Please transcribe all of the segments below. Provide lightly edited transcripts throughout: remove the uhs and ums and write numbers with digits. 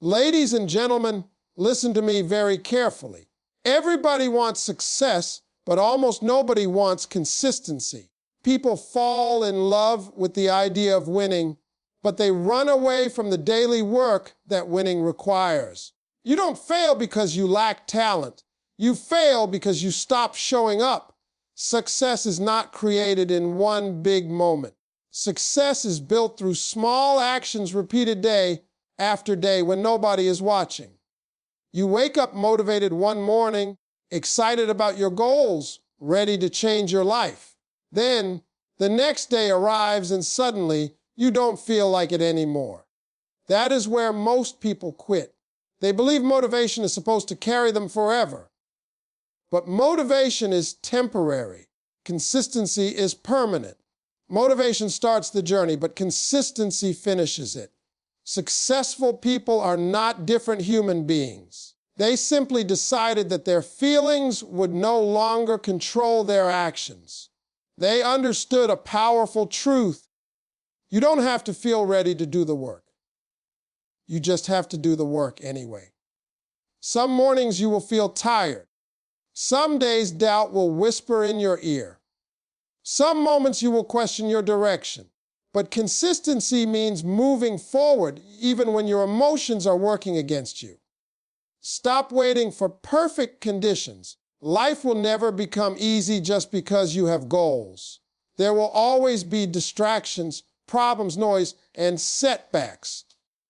Ladies and gentlemen, listen to me very carefully. Everybody wants success, but almost nobody wants consistency. People fall in love with the idea of winning, but they run away from the daily work that winning requires. You don't fail because you lack talent. You fail because you stop showing up. Success is not created in one big moment. Success is built through small actions repeated day after day when nobody is watching. You wake up motivated one morning, excited about your goals, ready to change your life. Then, the next day arrives and suddenly, you don't feel like it anymore. That is where most people quit. They believe motivation is supposed to carry them forever. But motivation is temporary. Consistency is permanent. Motivation starts the journey, but consistency finishes it. Successful people are not different human beings. They simply decided that their feelings would no longer control their actions. They understood a powerful truth. You don't have to feel ready to do the work. You just have to do the work anyway. Some mornings you will feel tired. Some days doubt will whisper in your ear. Some moments you will question your direction. But consistency means moving forward even when your emotions are working against you. Stop waiting for perfect conditions. Life will never become easy just because you have goals. There will always be distractions, problems, noise, and setbacks.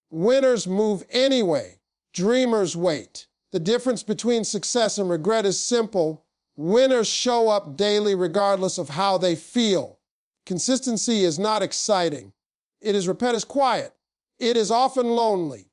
Winners move anyway. Dreamers wait. The difference between success and regret is simple. Winners show up daily regardless of how they feel. Consistency is not exciting. It is repetitive, quiet. It is often lonely.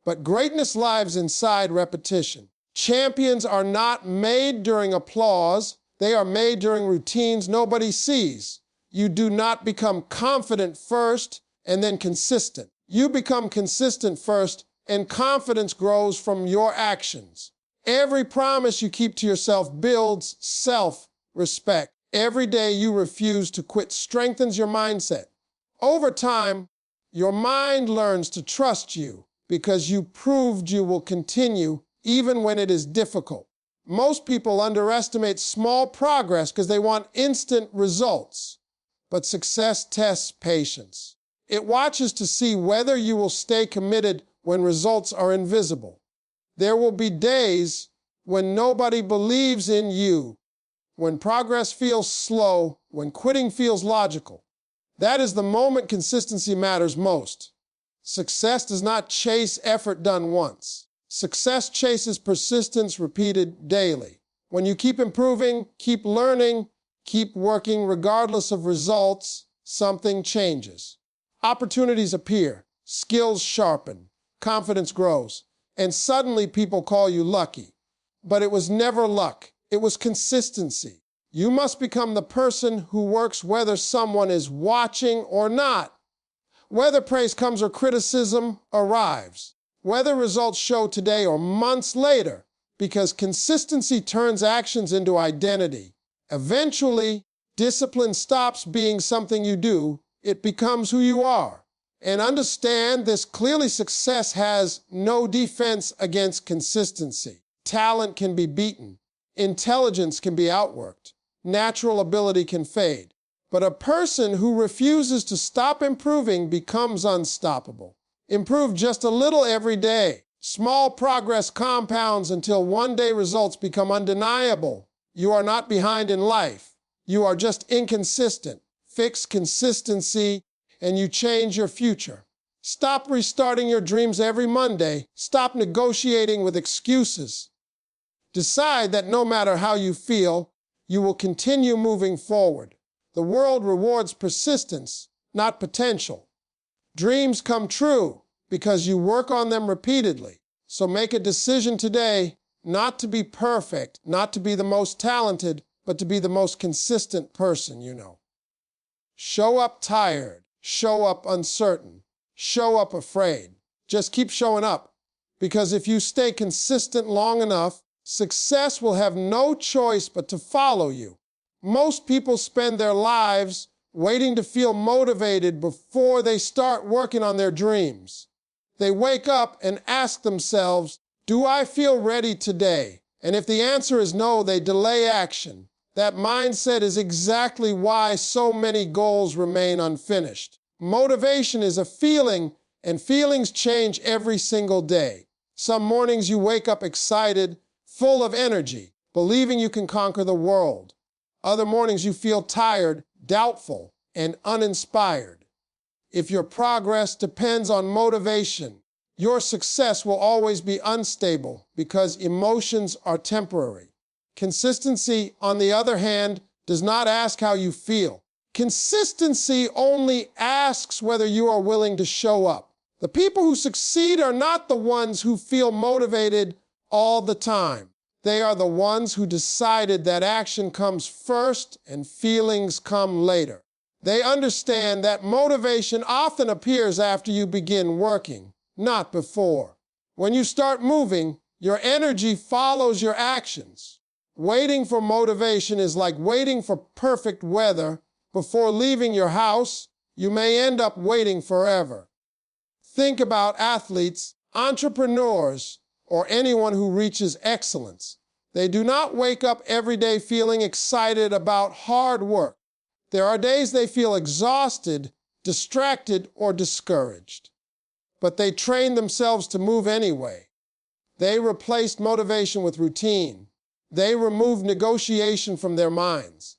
But greatness lives inside repetition. Champions are not made during applause. They are made during routines nobody sees. You do not become confident first and then consistent. You become consistent first, and confidence grows from your actions. Every promise you keep to yourself builds self-respect. Every day you refuse to quit strengthens your mindset. Over time, your mind learns to trust you because you proved you will continue even when it is difficult. Most people underestimate small progress because they want instant results. But success tests patience. It watches to see whether you will stay committed when results are invisible. There will be days when nobody believes in you, when progress feels slow, when quitting feels logical. That is the moment consistency matters most. Success does not chase effort done once. Success chases persistence repeated daily. When you keep improving, keep learning, keep working regardless of results, something changes. Opportunities appear, skills sharpen, confidence grows, and suddenly people call you lucky. But it was never luck. It was consistency. You must become the person who works whether someone is watching or not. Whether praise comes or criticism arrives. Whether results show today or months later, because consistency turns actions into identity. Eventually, discipline stops being something you do. It becomes who you are. And understand this clearly, success has no defense against consistency. Talent can be beaten. Intelligence can be outworked. Natural ability can fade. But a person who refuses to stop improving becomes unstoppable. Improve just a little every day. Small progress compounds until one day results become undeniable. You are not behind in life. You are just inconsistent. Fix consistency and you change your future. Stop restarting your dreams every Monday. Stop negotiating with excuses. Decide that no matter how you feel, you will continue moving forward. The world rewards persistence, not potential. Dreams come true because you work on them repeatedly. So make a decision today not to be perfect, not to be the most talented, but to be the most consistent person you know. Show up tired. Show up uncertain. Show up afraid. Just keep showing up. Because if you stay consistent long enough, success will have no choice but to follow you. Most people spend their lives waiting to feel motivated before they start working on their dreams. They wake up and ask themselves, do I feel ready today? And if the answer is no, they delay action. That mindset is exactly why so many goals remain unfinished. Motivation is a feeling, and feelings change every single day. Some mornings you wake up excited, full of energy, believing you can conquer the world. Other mornings you feel tired, doubtful, and uninspired. If your progress depends on motivation, your success will always be unstable because emotions are temporary. Consistency, on the other hand, does not ask how you feel. Consistency only asks whether you are willing to show up. The people who succeed are not the ones who feel motivated all the time. They are the ones who decided that action comes first and feelings come later. They understand that motivation often appears after you begin working, not before. When you start moving, your energy follows your actions. Waiting for motivation is like waiting for perfect weather. Before leaving your house, you may end up waiting forever. Think about athletes, entrepreneurs, or anyone who reaches excellence. They do not wake up every day feeling excited about hard work. There are days they feel exhausted, distracted, or discouraged. But they train themselves to move anyway. They replaced motivation with routine. They removed negotiation from their minds.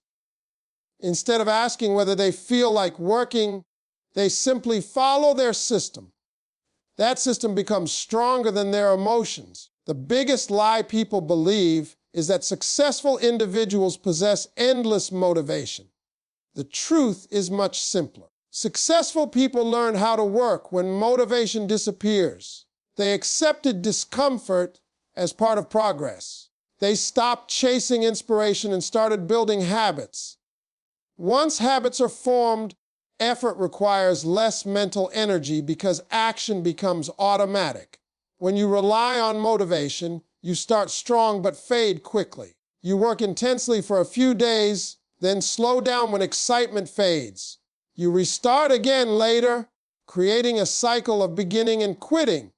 Instead of asking whether they feel like working, they simply follow their system. That system becomes stronger than their emotions. The biggest lie people believe is that successful individuals possess endless motivation. The truth is much simpler. Successful people learn how to work when motivation disappears. They accepted discomfort as part of progress. They stopped chasing inspiration and started building habits. Once habits are formed, effort requires less mental energy because action becomes automatic. When you rely on motivation, you start strong but fade quickly. You work intensely for a few days, then slow down when excitement fades. You restart again later, creating a cycle of beginning and quitting.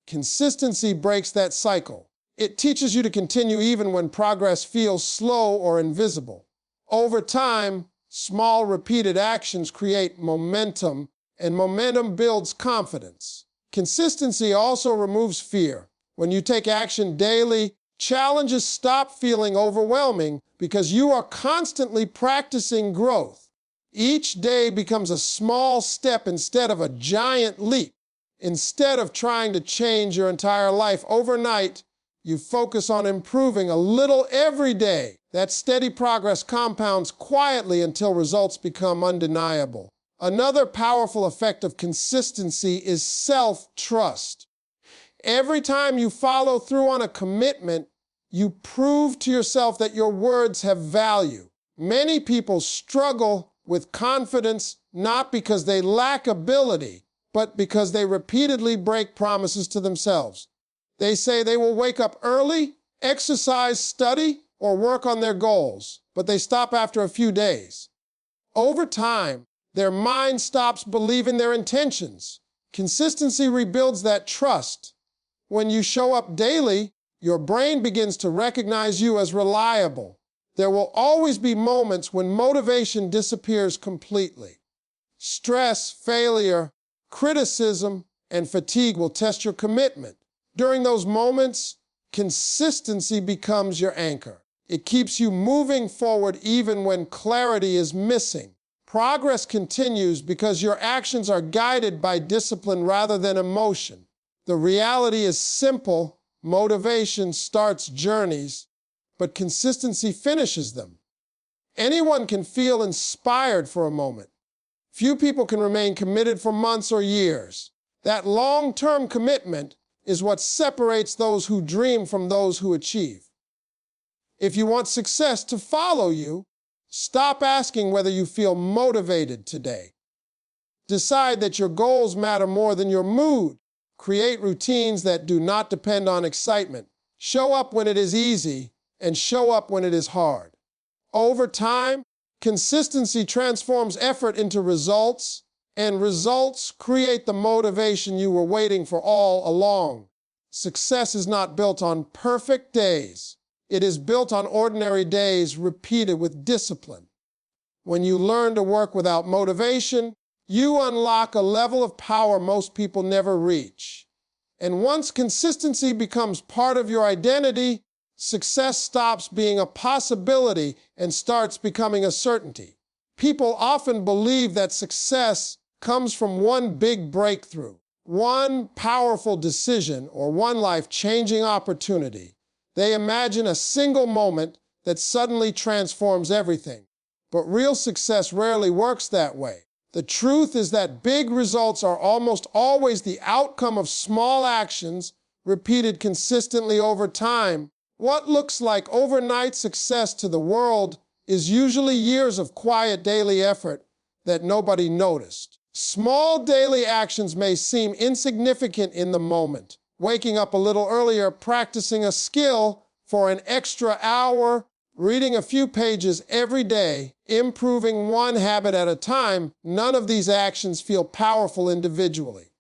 Consistency breaks that cycle. It teaches you to continue even when progress feels slow or invisible. Over time, small repeated actions create momentum, and momentum builds confidence. Consistency also removes fear. When you take action daily, challenges stop feeling overwhelming because you are constantly practicing growth. Each day becomes a small step instead of a giant leap. Instead of trying to change your entire life overnight, you focus on improving a little every day. That steady progress compounds quietly until results become undeniable. Another powerful effect of consistency is self-trust. Every time you follow through on a commitment, you prove to yourself that your words have value. Many people struggle with confidence not because they lack ability, but because they repeatedly break promises to themselves. They say they will wake up early, exercise, study, or work on their goals, but they stop after a few days. Over time, their mind stops believing their intentions. Consistency rebuilds that trust. When you show up daily, your brain begins to recognize you as reliable. There will always be moments when motivation disappears completely. Stress, failure, criticism, and fatigue will test your commitment. During those moments, consistency becomes your anchor. It keeps you moving forward even when clarity is missing. Progress continues because your actions are guided by discipline rather than emotion. The reality is simple. Motivation starts journeys, but consistency finishes them. Anyone can feel inspired for a moment. Few people can remain committed for months or years. That long-term commitment is what separates those who dream from those who achieve. If you want success to follow you, stop asking whether you feel motivated today. Decide that your goals matter more than your mood. Create routines that do not depend on excitement. Show up when it is easy and show up when it is hard. Over time, consistency transforms effort into results, And results create the motivation you were waiting for all along. Success is not built on perfect days. It is built on ordinary days repeated with discipline. When you learn to work without motivation, you unlock a level of power most people never reach. And once consistency becomes part of your identity, success stops being a possibility and starts becoming a certainty. People often believe that success comes from one big breakthrough, one powerful decision, or one life-changing opportunity. They imagine a single moment that suddenly transforms everything. But real success rarely works that way. The truth is that big results are almost always the outcome of small actions repeated consistently over time. What looks like overnight success to the world is usually years of quiet daily effort that nobody noticed. Small daily actions may seem insignificant in the moment. Waking up a little earlier, practicing a skill for an extra hour, reading a few pages every day, improving one habit at a time, none of these actions feel powerful individually.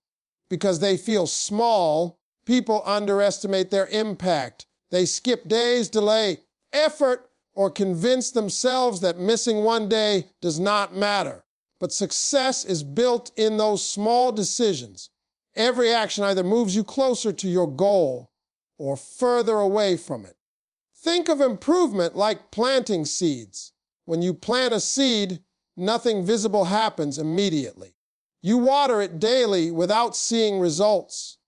Because they feel small, people underestimate their impact. They skip days, delay effort, or convince themselves that missing one day does not matter. But success is built in those small decisions. Every action either moves you closer to your goal or further away from it. Think of improvement like planting seeds. When you plant a seed, nothing visible happens immediately. You water it daily without seeing results.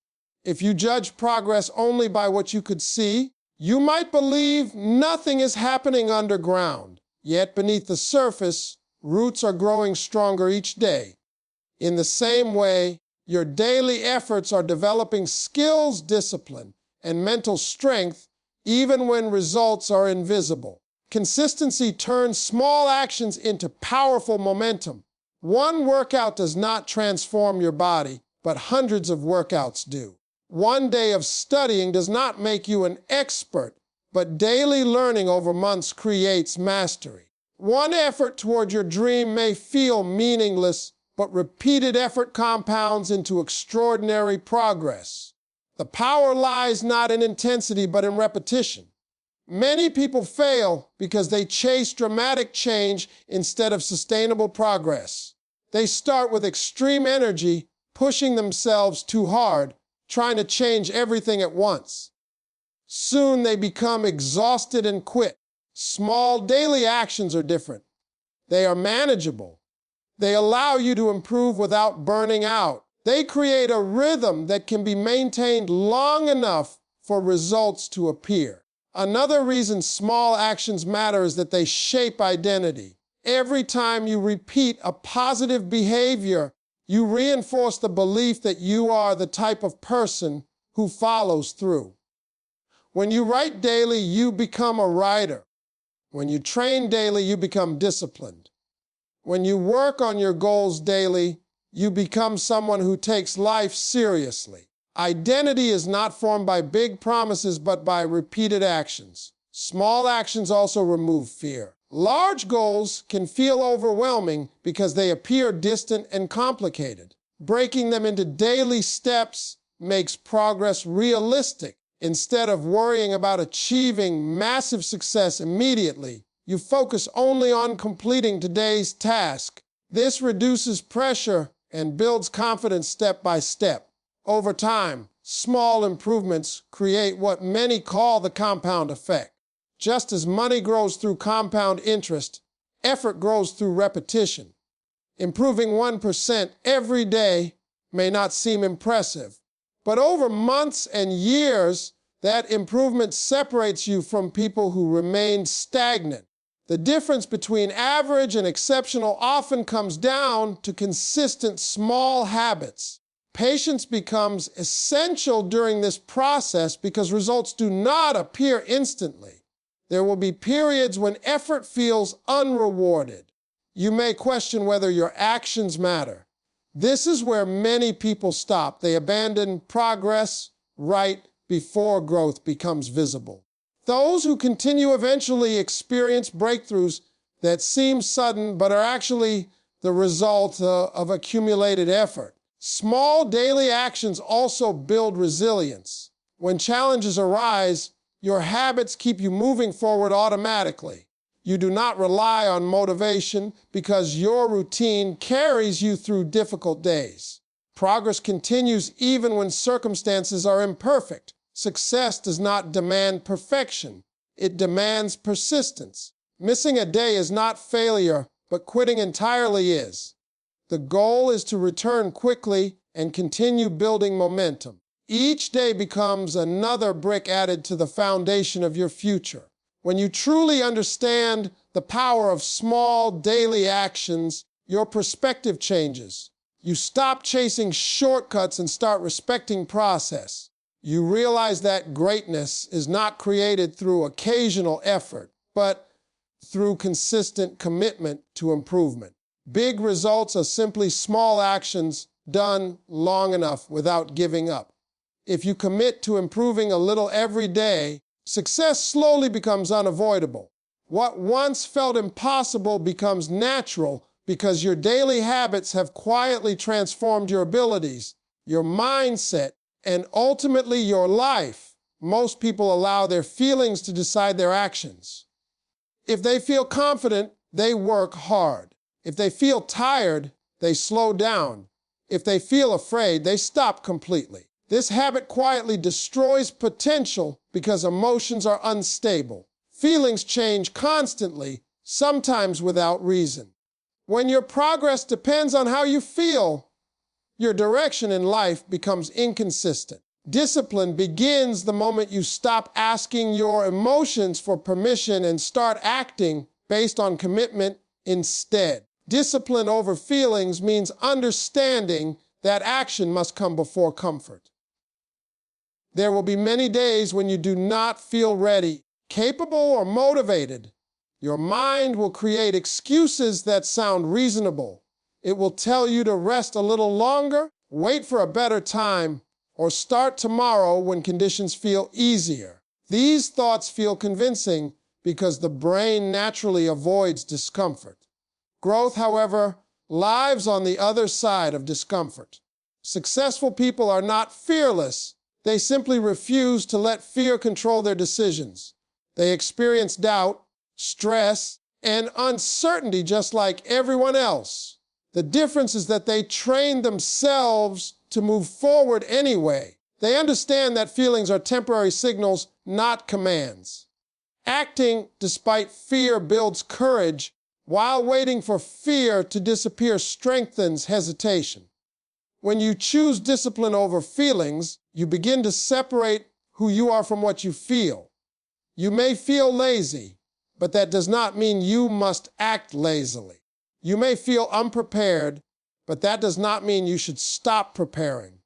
If you judge progress only by what you could see, you might believe nothing is happening underground. Yet beneath the surface, roots are growing stronger each day. In the same way, your daily efforts are developing skills, discipline, and mental strength even when results are invisible. Consistency turns small actions into powerful momentum. One workout does not transform your body, but hundreds of workouts do. One day of studying does not make you an expert, but daily learning over months creates mastery. One effort toward your dream may feel meaningless, but repeated effort compounds into extraordinary progress. The power lies not in intensity, but in repetition. Many people fail because they chase dramatic change instead of sustainable progress. They start with extreme energy, pushing themselves too hard, trying to change everything at once. Soon they become exhausted and quit. Small daily actions are different. They are manageable. They allow you to improve without burning out. They create a rhythm that can be maintained long enough for results to appear. Another reason small actions matter is that they shape identity. Every time you repeat a positive behavior, you reinforce the belief that you are the type of person who follows through. When you write daily, you become a writer. When you train daily, you become disciplined. When you work on your goals daily, you become someone who takes life seriously. Identity is not formed by big promises, but by repeated actions. Small actions also remove fear. Large goals can feel overwhelming because they appear distant and complicated. Breaking them into daily steps makes progress realistic. Instead of worrying about achieving massive success immediately, you focus only on completing today's task. This reduces pressure and builds confidence step by step. Over time, small improvements create what many call the compound effect. Just as money grows through compound interest, effort grows through repetition. Improving 1% every day may not seem impressive, but over months and years, that improvement separates you from people who remain stagnant. The difference between average and exceptional often comes down to consistent small habits. Patience becomes essential during this process because results do not appear instantly. There will be periods when effort feels unrewarded. You may question whether your actions matter. This is where many people stop. They abandon progress right before growth becomes visible. Those who continue eventually experience breakthroughs that seem sudden but are actually the result of accumulated effort. Small daily actions also build resilience. When challenges arise, your habits keep you moving forward automatically. You do not rely on motivation because your routine carries you through difficult days. Progress continues even when circumstances are imperfect. Success does not demand perfection. It demands persistence. Missing a day is not failure, but quitting entirely is. The goal is to return quickly and continue building momentum. Each day becomes another brick added to the foundation of your future. When you truly understand the power of small daily actions, your perspective changes. You stop chasing shortcuts and start respecting process. You realize that greatness is not created through occasional effort, but through consistent commitment to improvement. Big results are simply small actions done long enough without giving up. If you commit to improving a little every day, success slowly becomes unavoidable. What once felt impossible becomes natural because your daily habits have quietly transformed your abilities, your mindset, and ultimately your life. Most people allow their feelings to decide their actions. If they feel confident, they work hard. If they feel tired, they slow down. If they feel afraid, they stop completely. This habit quietly destroys potential because emotions are unstable. Feelings change constantly, sometimes without reason. When your progress depends on how you feel, your direction in life becomes inconsistent. Discipline begins the moment you stop asking your emotions for permission and start acting based on commitment instead. Discipline over feelings means understanding that action must come before comfort. There will be many days when you do not feel ready, capable, or motivated. Your mind will create excuses that sound reasonable. It will tell you to rest a little longer, wait for a better time, or start tomorrow when conditions feel easier. These thoughts feel convincing because the brain naturally avoids discomfort. Growth, however, lives on the other side of discomfort. Successful people are not fearless. They simply refuse to let fear control their decisions. They experience doubt, stress, and uncertainty just like everyone else. The difference is that they train themselves to move forward anyway. They understand that feelings are temporary signals, not commands. Acting despite fear builds courage, while waiting for fear to disappear strengthens hesitation. When you choose discipline over feelings, you begin to separate who you are from what you feel. You may feel lazy, but that does not mean you must act lazily. You may feel unprepared, but that does not mean you should stop preparing.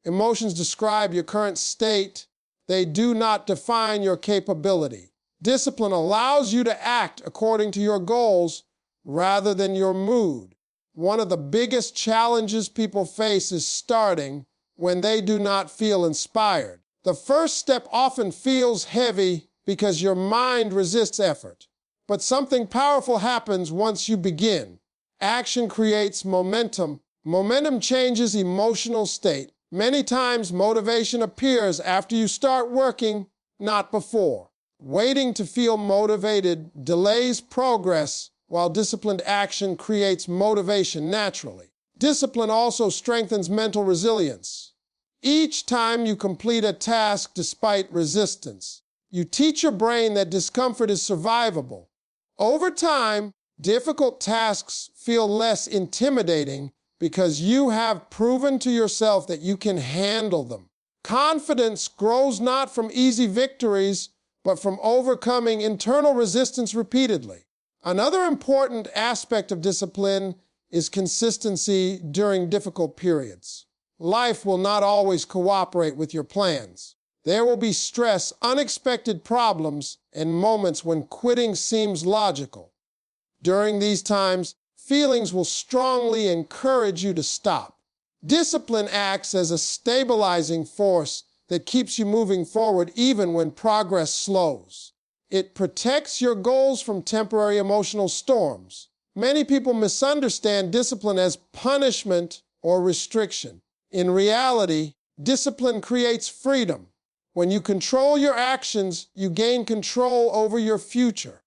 Emotions describe your current state. They do not define your capability. Discipline allows you to act according to your goals rather than your mood. One of the biggest challenges people face is starting when they do not feel inspired. The first step often feels heavy because your mind resists effort. But something powerful happens once you begin. Action creates momentum. Momentum changes emotional state. Many times motivation appears after you start working, not before. Waiting to feel motivated delays progress, while disciplined action creates motivation naturally. Discipline also strengthens mental resilience. Each time you complete a task despite resistance, you teach your brain that discomfort is survivable. Over time, difficult tasks feel less intimidating because you have proven to yourself that you can handle them. Confidence grows not from easy victories, but from overcoming internal resistance repeatedly. Another important aspect of discipline is consistency during difficult periods. Life will not always cooperate with your plans. There will be stress, unexpected problems, and moments when quitting seems logical. During these times, feelings will strongly encourage you to stop. Discipline acts as a stabilizing force that keeps you moving forward even when progress slows. It protects your goals from temporary emotional storms. Many people misunderstand discipline as punishment or restriction. In reality, discipline creates freedom. When you control your actions, you gain control over your future.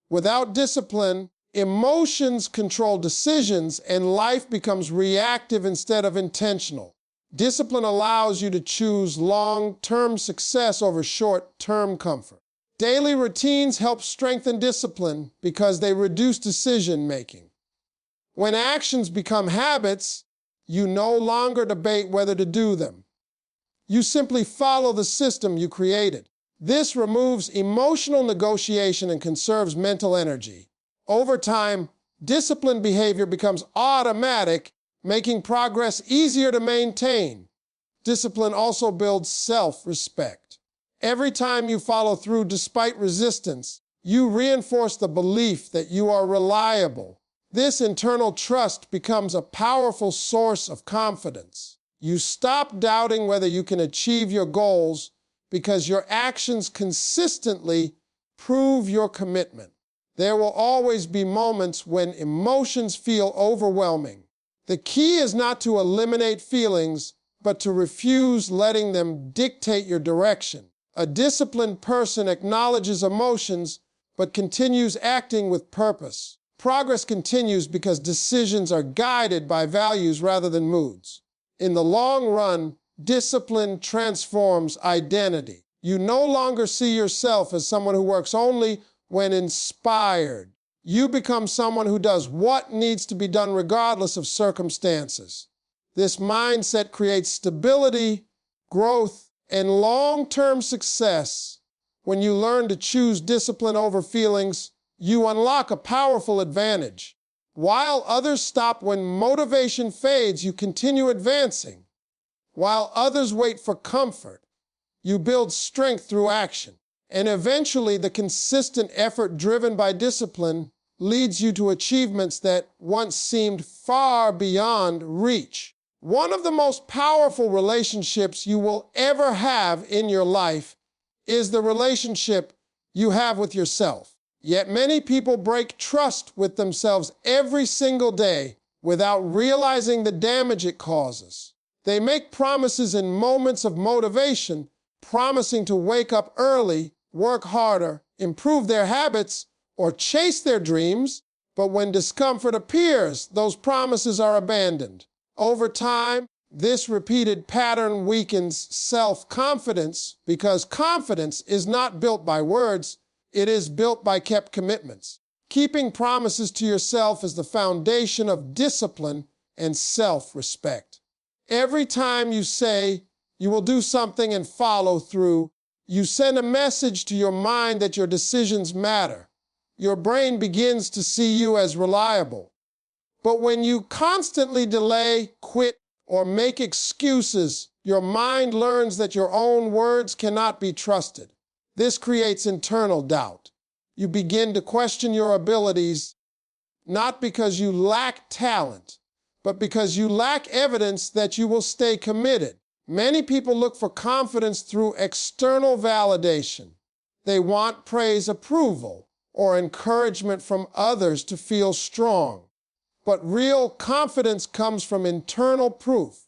Without discipline, emotions control decisions and life becomes reactive instead of intentional. Discipline allows you to choose long-term success over short-term comfort. Daily routines help strengthen discipline because they reduce decision-making. When actions become habits, you no longer debate whether to do them. You simply follow the system you created. This removes emotional negotiation and conserves mental energy. Over time, disciplined behavior becomes automatic, making progress easier to maintain. Discipline also builds self-respect. Every time you follow through despite resistance, you reinforce the belief that you are reliable. This internal trust becomes a powerful source of confidence. You stop doubting whether you can achieve your goals because your actions consistently prove your commitment. There will always be moments when emotions feel overwhelming. The key is not to eliminate feelings, but to refuse letting them dictate your direction. A disciplined person acknowledges emotions, but continues acting with purpose. Progress continues because decisions are guided by values rather than moods. In the long run, discipline transforms identity. You no longer see yourself as someone who works only when inspired. You become someone who does what needs to be done regardless of circumstances. This mindset creates stability, growth, and long-term success. When you learn to choose discipline over feelings, you unlock a powerful advantage. While others stop when motivation fades, you continue advancing. While others wait for comfort, you build strength through action. And eventually, the consistent effort driven by discipline leads you to achievements that once seemed far beyond reach. One of the most powerful relationships you will ever have in your life is the relationship you have with yourself. Yet many people break trust with themselves every single day without realizing the damage it causes. They make promises in moments of motivation, promising to wake up early, work harder, improve their habits, or chase their dreams, but when discomfort appears, those promises are abandoned. Over time, this repeated pattern weakens self-confidence because confidence is not built by words, it is built by kept commitments. Keeping promises to yourself is the foundation of discipline and self-respect. Every time you say you will do something and follow through, you send a message to your mind that your decisions matter. Your brain begins to see you as reliable. But when you constantly delay, quit, or make excuses, your mind learns that your own words cannot be trusted. This creates internal doubt. You begin to question your abilities, not because you lack talent, but because you lack evidence that you will stay committed. Many people look for confidence through external validation. They want praise, approval, or encouragement from others to feel strong. But real confidence comes from internal proof.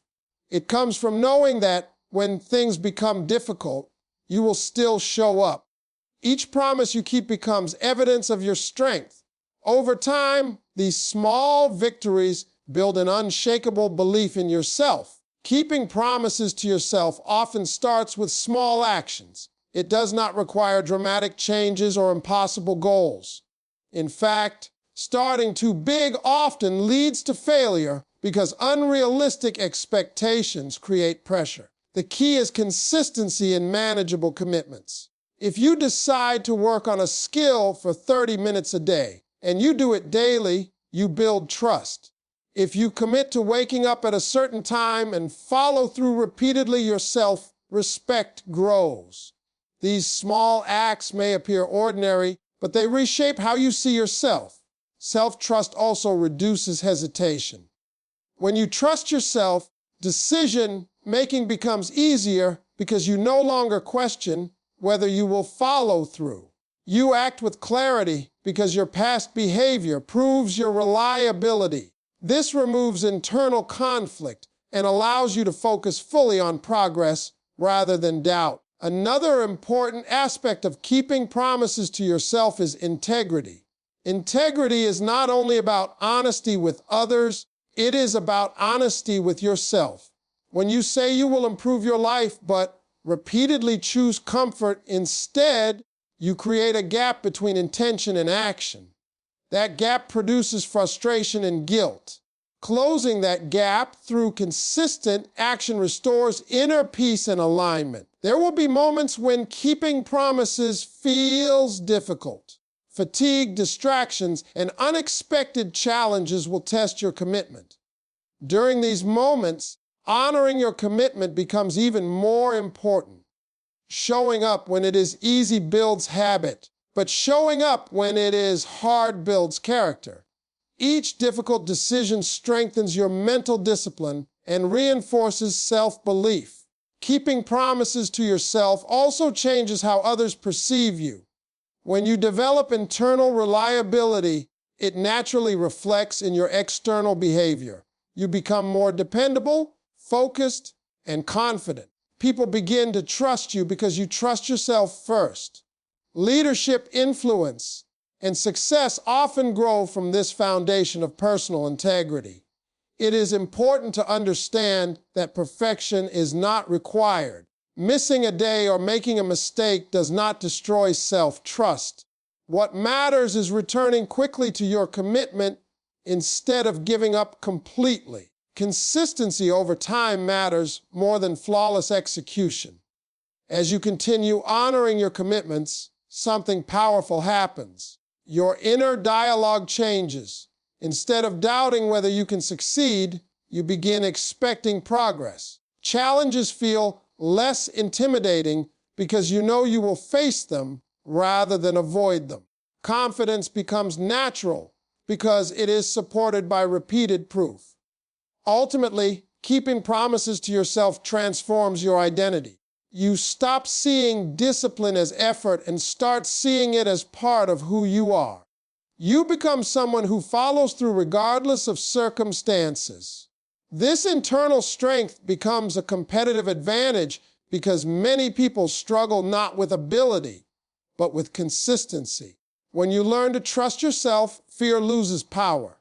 It comes from knowing that when things become difficult, you will still show up. Each promise you keep becomes evidence of your strength. Over time, these small victories build an unshakable belief in yourself. Keeping promises to yourself often starts with small actions. It does not require dramatic changes or impossible goals. In fact, starting too big often leads to failure because unrealistic expectations create pressure. The key is consistency in manageable commitments. If you decide to work on a skill for 30 minutes a day and you do it daily, you build trust. If you commit to waking up at a certain time and follow through repeatedly, your self-respect grows. These small acts may appear ordinary, but they reshape how you see yourself. Self-trust also reduces hesitation. When you trust yourself, decision-making becomes easier because you no longer question whether you will follow through. You act with clarity because your past behavior proves your reliability. This removes internal conflict and allows you to focus fully on progress rather than doubt. Another important aspect of keeping promises to yourself is integrity. Integrity is not only about honesty with others, it is about honesty with yourself. When you say you will improve your life but repeatedly choose comfort instead, you create a gap between intention and action. That gap produces frustration and guilt. Closing that gap through consistent action restores inner peace and alignment. There will be moments when keeping promises feels difficult. Fatigue, distractions, and unexpected challenges will test your commitment. During these moments, honoring your commitment becomes even more important. Showing up when it is easy builds habit, but showing up when it is hard builds character. Each difficult decision strengthens your mental discipline and reinforces self-belief. Keeping promises to yourself also changes how others perceive you. When you develop internal reliability, it naturally reflects in your external behavior. You become more dependable, focused, and confident. People begin to trust you because you trust yourself first. Leadership, influence, and success often grow from this foundation of personal integrity. It is important to understand that perfection is not required. Missing a day or making a mistake does not destroy self-trust. What matters is returning quickly to your commitment instead of giving up completely. Consistency over time matters more than flawless execution. As you continue honoring your commitments, something powerful happens. Your inner dialogue changes. Instead of doubting whether you can succeed, you begin expecting progress. Challenges feel less intimidating because you know you will face them rather than avoid them. Confidence becomes natural because it is supported by repeated proof. Ultimately, keeping promises to yourself transforms your identity. You stop seeing discipline as effort and start seeing it as part of who you are. You become someone who follows through regardless of circumstances. This internal strength becomes a competitive advantage because many people struggle not with ability, but with consistency. When you learn to trust yourself, fear loses power.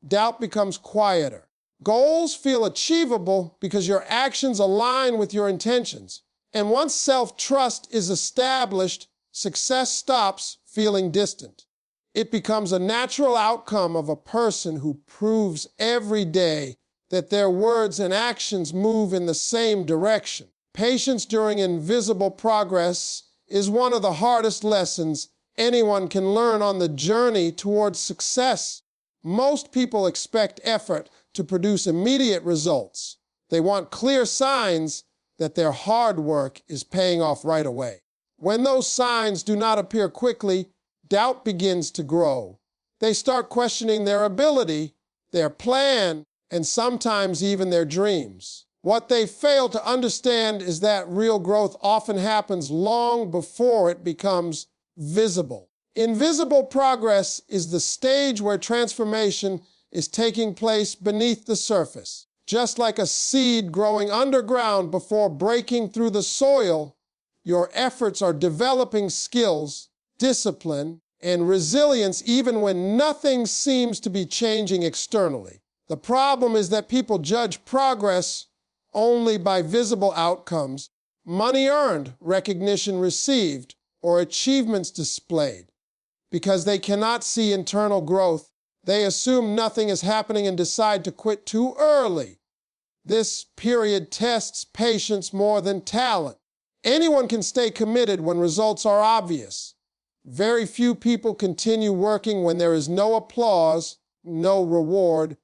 Doubt becomes quieter. Goals feel achievable because your actions align with your intentions. And once self-trust is established, success stops feeling distant. It becomes a natural outcome of a person who proves every day that their words and actions move in the same direction. Patience during invisible progress is one of the hardest lessons anyone can learn on the journey towards success. Most people expect effort to produce immediate results. They want clear signs that their hard work is paying off right away. When those signs do not appear quickly, doubt begins to grow. They start questioning their ability, their plan, and sometimes even their dreams. What they fail to understand is that real growth often happens long before it becomes visible. Invisible progress is the stage where transformation is taking place beneath the surface. Just like a seed growing underground before breaking through the soil, your efforts are developing skills, discipline, and resilience even when nothing seems to be changing externally. The problem is that people judge progress only by visible outcomes, money earned, recognition received, or achievements displayed. Because they cannot see internal growth, they assume nothing is happening and decide to quit too early. This period tests patience more than talent. Anyone can stay committed when results are obvious. Very few people continue working when there is no applause, no reward,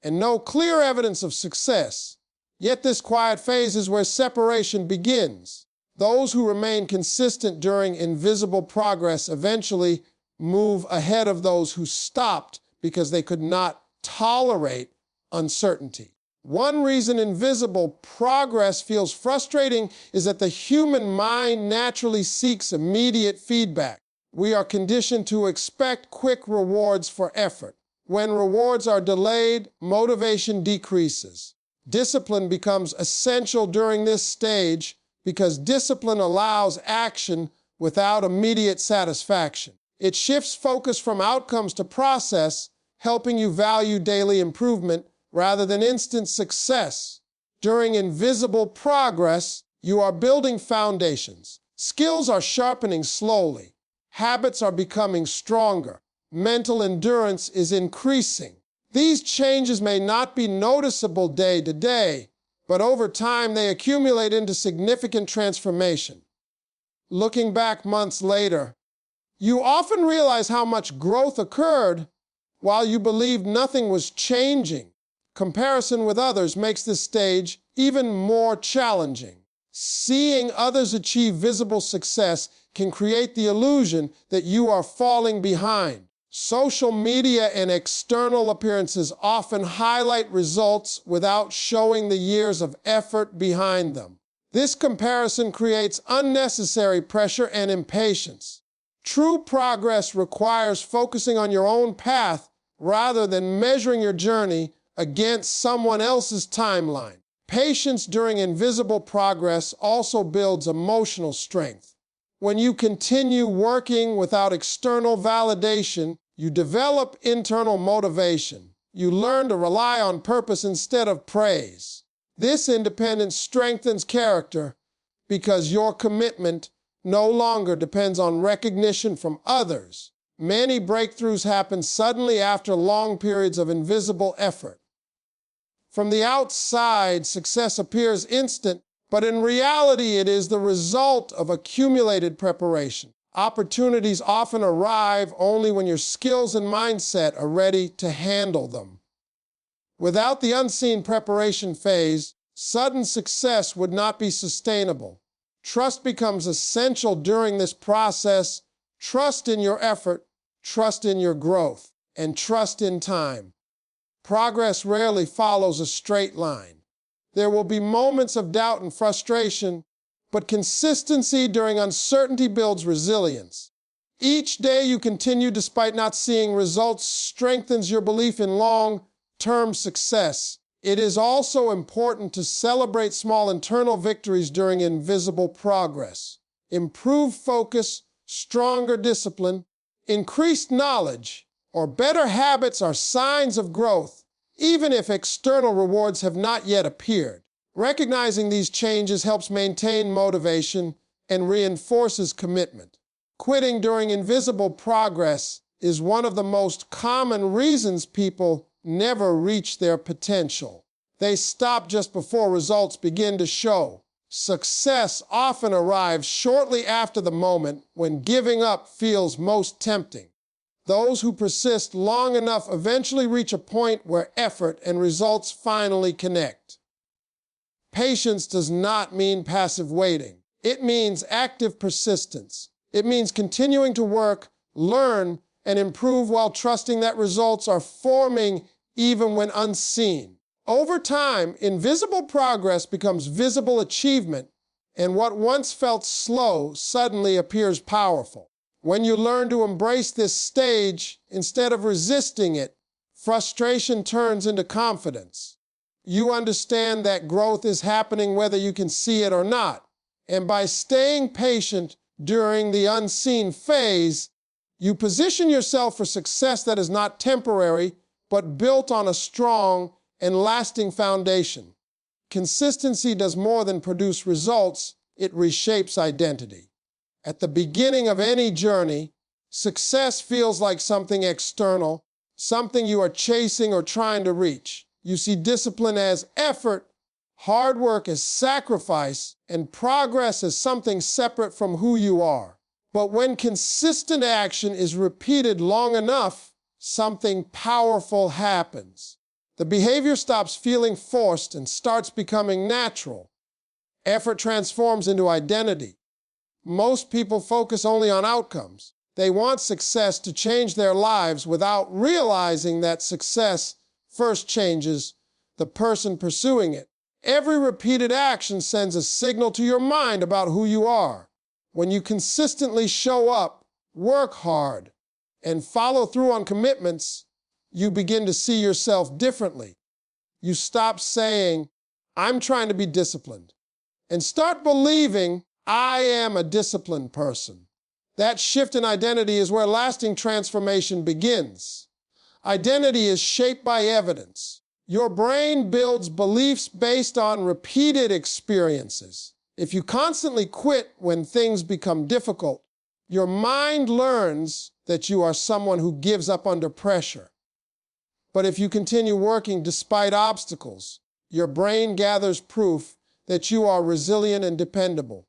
and no clear evidence of success. Yet this quiet phase is where separation begins. Those who remain consistent during invisible progress eventually move ahead of those who stopped because they could not tolerate uncertainty. One reason invisible progress feels frustrating is that the human mind naturally seeks immediate feedback. We are conditioned to expect quick rewards for effort. When rewards are delayed, motivation decreases. Discipline becomes essential during this stage because discipline allows action without immediate satisfaction. It shifts focus from outcomes to process, helping you value daily improvement rather than instant success. During invisible progress, you are building foundations. Skills are sharpening slowly. Habits are becoming stronger. Mental endurance is increasing. These changes may not be noticeable day to day, but over time they accumulate into significant transformation. Looking back months later, you often realize how much growth occurred while you believed nothing was changing. Comparison with others makes this stage even more challenging. Seeing others achieve visible success can create the illusion that you are falling behind. Social media and external appearances often highlight results without showing the years of effort behind them. This comparison creates unnecessary pressure and impatience. True progress requires focusing on your own path rather than measuring your journey against someone else's timeline. Patience during invisible progress also builds emotional strength. When you continue working without external validation, you develop internal motivation. You learn to rely on purpose instead of praise. This independence strengthens character because your commitment no longer depends on recognition from others. Many breakthroughs happen suddenly after long periods of invisible effort. From the outside, success appears instant, but in reality, it is the result of accumulated preparation. Opportunities often arrive only when your skills and mindset are ready to handle them. Without the unseen preparation phase, sudden success would not be sustainable. Trust becomes essential during this process. Trust in your effort, trust in your growth, and trust in time. Progress rarely follows a straight line. There will be moments of doubt and frustration, but consistency during uncertainty builds resilience. Each day you continue despite not seeing results strengthens your belief in long-term success. It is also important to celebrate small internal victories during invisible progress. Improved focus, stronger discipline, increased knowledge, or better habits are signs of growth, even if external rewards have not yet appeared. Recognizing these changes helps maintain motivation and reinforces commitment. Quitting during invisible progress is one of the most common reasons people never reach their potential. They stop just before results begin to show. Success often arrives shortly after the moment when giving up feels most tempting. Those who persist long enough eventually reach a point where effort and results finally connect. Patience does not mean passive waiting. It means active persistence. It means continuing to work, learn, and improve while trusting that results are forming even when unseen. Over time, invisible progress becomes visible achievement, and what once felt slow suddenly appears powerful. When you learn to embrace this stage instead of resisting it, frustration turns into confidence. You understand that growth is happening whether you can see it or not. And by staying patient during the unseen phase, you position yourself for success that is not temporary, but built on a strong and lasting foundation. Consistency does more than produce results, it reshapes identity. At the beginning of any journey, success feels like something external, something you are chasing or trying to reach. You see discipline as effort, hard work as sacrifice, and progress as something separate from who you are. But when consistent action is repeated long enough, something powerful happens. The behavior stops feeling forced and starts becoming natural. Effort transforms into identity. Most people focus only on outcomes. They want success to change their lives without realizing that success first changes the person pursuing it. Every repeated action sends a signal to your mind about who you are. When you consistently show up, work hard, and follow through on commitments, you begin to see yourself differently. You stop saying, "I'm trying to be disciplined," and start believing, "I am a disciplined person." That shift in identity is where lasting transformation begins. Identity is shaped by evidence. Your brain builds beliefs based on repeated experiences. If you constantly quit when things become difficult, your mind learns that you are someone who gives up under pressure. But if you continue working despite obstacles, your brain gathers proof that you are resilient and dependable.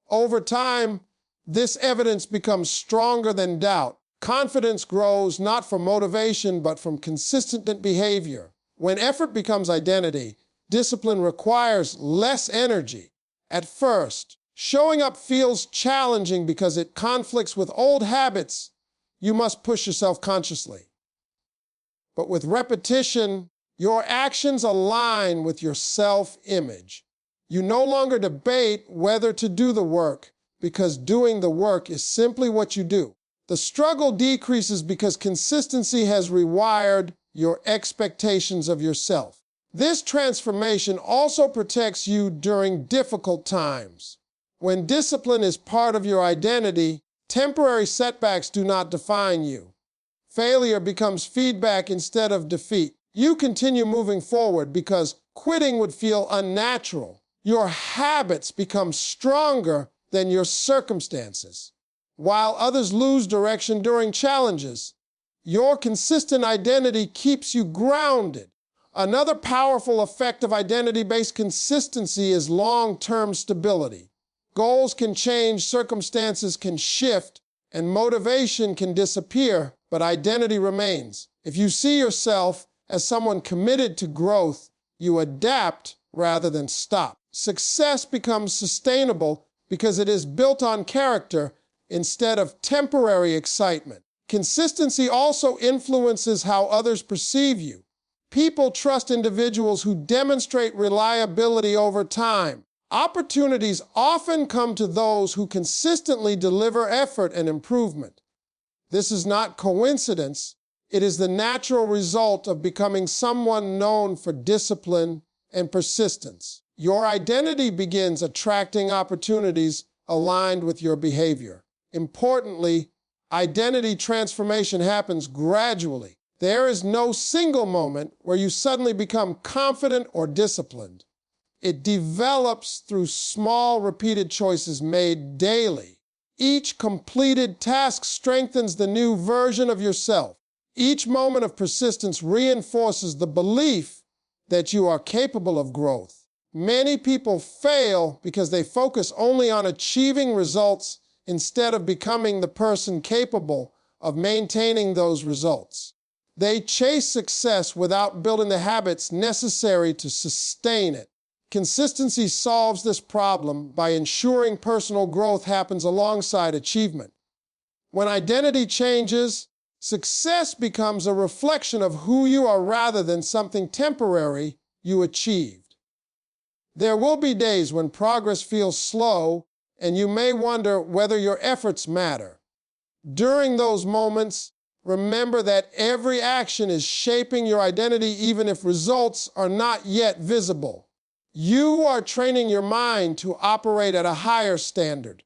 Over time, this evidence becomes stronger than doubt. Confidence grows not from motivation, but from consistent behavior. When effort becomes identity, discipline requires less energy. At first, showing up feels challenging because it conflicts with old habits. You must push yourself consciously. But with repetition, your actions align with your self-image. You no longer debate whether to do the work, because doing the work is simply what you do. The struggle decreases because consistency has rewired your expectations of yourself. This transformation also protects you during difficult times. When discipline is part of your identity, temporary setbacks do not define you. Failure becomes feedback instead of defeat. You continue moving forward because quitting would feel unnatural. Your habits become stronger than your circumstances. While others lose direction during challenges, your consistent identity keeps you grounded. Another powerful effect of identity-based consistency is long-term stability. Goals can change, circumstances can shift, and motivation can disappear, but identity remains. If you see yourself as someone committed to growth, you adapt rather than stop. Success becomes sustainable because it is built on character instead of temporary excitement. Consistency also influences how others perceive you. People trust individuals who demonstrate reliability over time. Opportunities often come to those who consistently deliver effort and improvement. This is not coincidence. It is the natural result of becoming someone known for discipline and persistence. Your identity begins attracting opportunities aligned with your behavior. Importantly, identity transformation happens gradually. There is no single moment where you suddenly become confident or disciplined. It develops through small, repeated choices made daily. Each completed task strengthens the new version of yourself. Each moment of persistence reinforces the belief that you are capable of growth. Many people fail because they focus only on achieving results instead of becoming the person capable of maintaining those results. They chase success without building the habits necessary to sustain it. Consistency solves this problem by ensuring personal growth happens alongside achievement. When identity changes, success becomes a reflection of who you are rather than something temporary you achieved. There will be days when progress feels slow, and you may wonder whether your efforts matter. During those moments, remember that every action is shaping your identity even if results are not yet visible. You are training your mind to operate at a higher standard.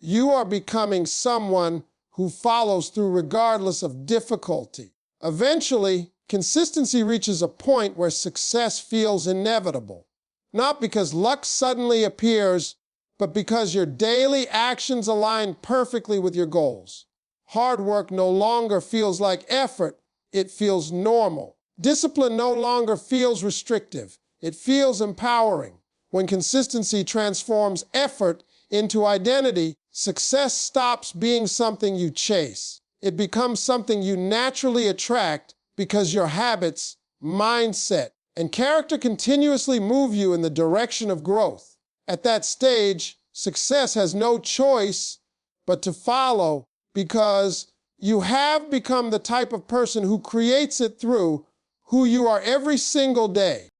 You are becoming someone who follows through regardless of difficulty. Eventually, consistency reaches a point where success feels inevitable. Not because luck suddenly appears, but because your daily actions align perfectly with your goals. Hard work no longer feels like effort, it feels normal. Discipline no longer feels restrictive, it feels empowering. When consistency transforms effort into identity, success stops being something you chase. It becomes something you naturally attract because your habits, mindset, and character continuously move you in the direction of growth. At that stage, success has no choice but to follow because you have become the type of person who creates it through who you are every single day.